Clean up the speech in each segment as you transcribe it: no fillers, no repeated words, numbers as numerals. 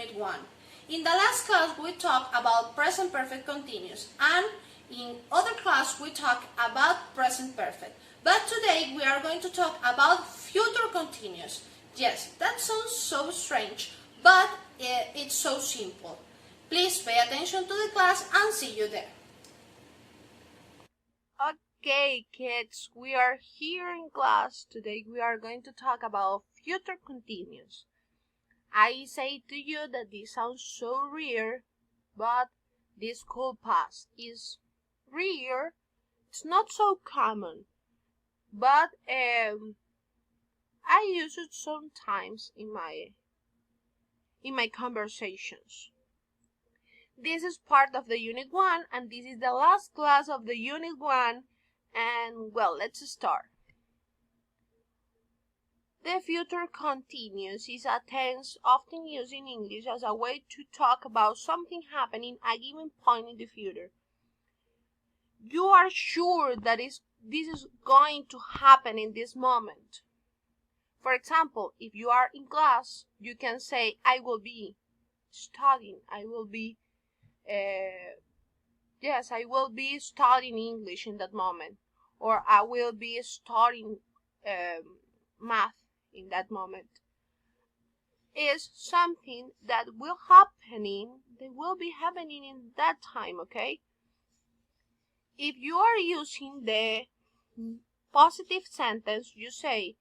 Unit 1. In the last class, we talked about present perfect continuous, and in other class, we talked about present perfect. But today, we are going to talk about future continuous. Yes, that sounds so strange, but it's so simple. Please pay attention to the class and see you there. Okay, kids, we are here in class. Today we are going to talk about future continuous. I say to you that this sounds so rare, but this cool past is rare. It's not so common, but I use it sometimes in my conversations. This is part of the Unit 1, and this is the last class of the Unit 1. And well, let's start. The future continuous is a tense often used in English as a way to talk about something happening at a given point in the future. You are sure that this is going to happen in this moment. For example, if you are in class, you can say, I will be studying. I will be studying English in that moment. Or I will be studying math in that moment. Is something that will be happening in that time, okay? If you are using the positive sentence, you say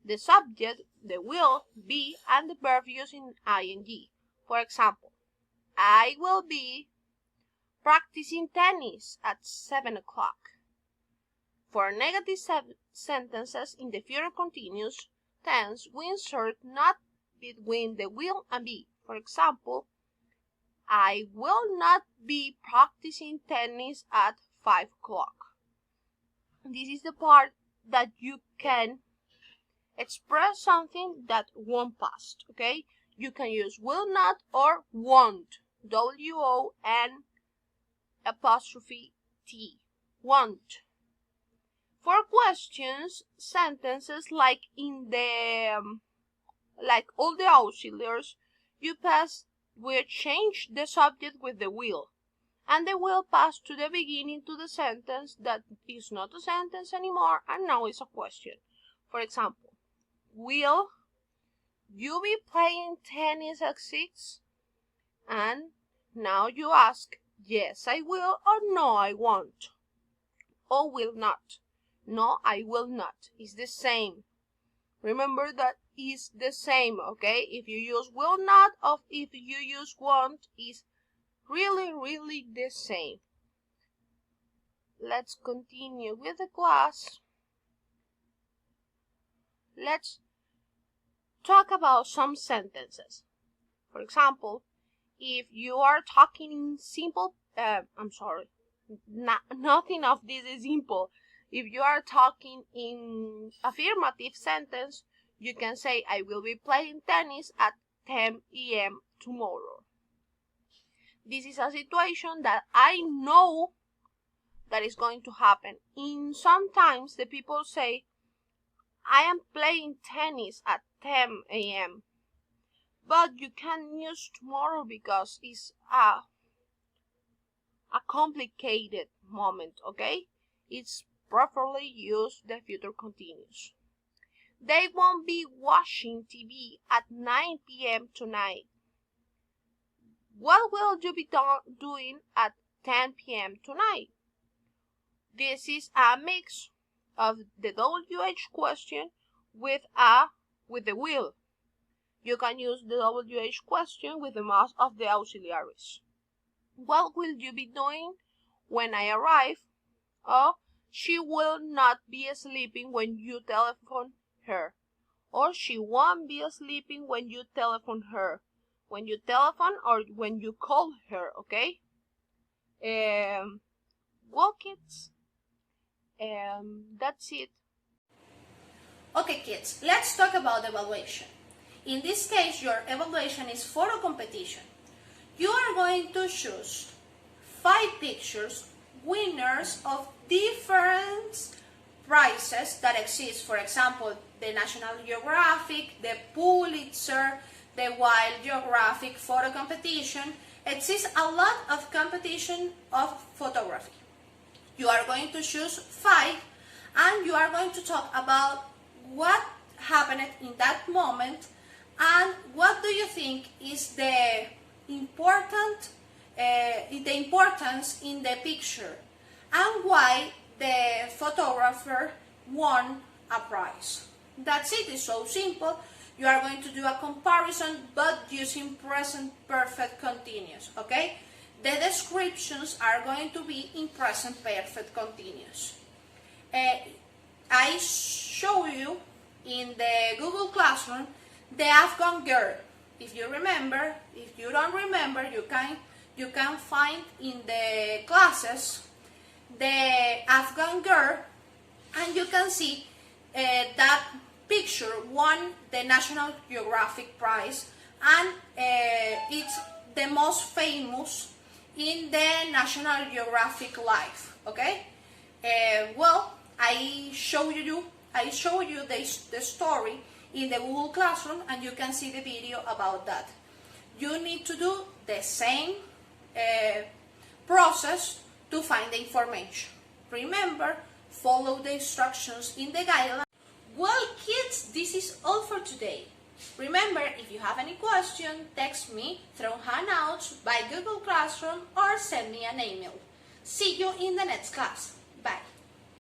the subject, the will, be, and the verb using ing. For example, I will be practicing tennis at 7 o'clock. For negative sentences in the future continuous tense, we insert not between the will and be. For example, I will not be practicing tennis at 5 o'clock. This is the part that you can express something that won't pass, okay? You can use will not or won't. W-O-N''T. Won't. For questions, sentences like all the auxiliaries, we change the subject with the will, and the will pass to the beginning to the sentence that is not a sentence anymore, and now it's a question. For example, will you be playing tennis at 6? And now you ask, yes, I will, or no, I won't, or will not. No, I will not. It's the same. Remember that is the same, okay? If you use will not or if you use won't, is really the same. Let's continue with the class. Let's talk about some sentences. For example, if you are talking in simple, nothing of this is simple. If you are talking in affirmative sentence, you can say, I will be playing tennis at 10 a.m. tomorrow. This is a situation that I know that is going to happen. Sometimes the people say, I am playing tennis at 10 a.m. But you can use tomorrow because it's a complicated moment, okay? It's properly use the future continuous. They won't be watching TV at 9 p.m. tonight. What will you be doing at 10 p.m. tonight? This is a mix of the WH question with the will. You can use the WH question with the most of the auxiliaries. What will you be doing when I arrive? Oh, she will not be sleeping when you telephone her. Or she won't be sleeping when you telephone her. When you telephone or when you call her, okay? Well, kids, that's it. Okay, kids, let's talk about evaluation. In this case, your evaluation is photo competition. You are going to choose 5 pictures, winners of different prizes that exist. For example, the National Geographic, the Pulitzer, the Wild Geographic Photo Competition. Exists a lot of competition of photography. You are going to choose 5 and you are going to talk about what happened in that moment and what do you think is the importance in the picture and why the photographer won a prize. That's it. It's so simple. You are going to do a comparison but using present perfect continuous, okay? The descriptions are going to be in present perfect continuous. I show you in the Google Classroom the Afghan girl. If you remember, if you don't remember, you can find in the classes the Afghan girl and you can see that picture won the National Geographic Prize and it's the most famous in the National Geographic Life, okay? Well, I show you the story in the Google Classroom and you can see the video about that. You need to do the same process to find the information. Remember, follow the instructions in the guideline. Well, kids, this is all for today. Remember, if you have any question, text me through Hangouts by Google Classroom or send me an email. See you in the next class.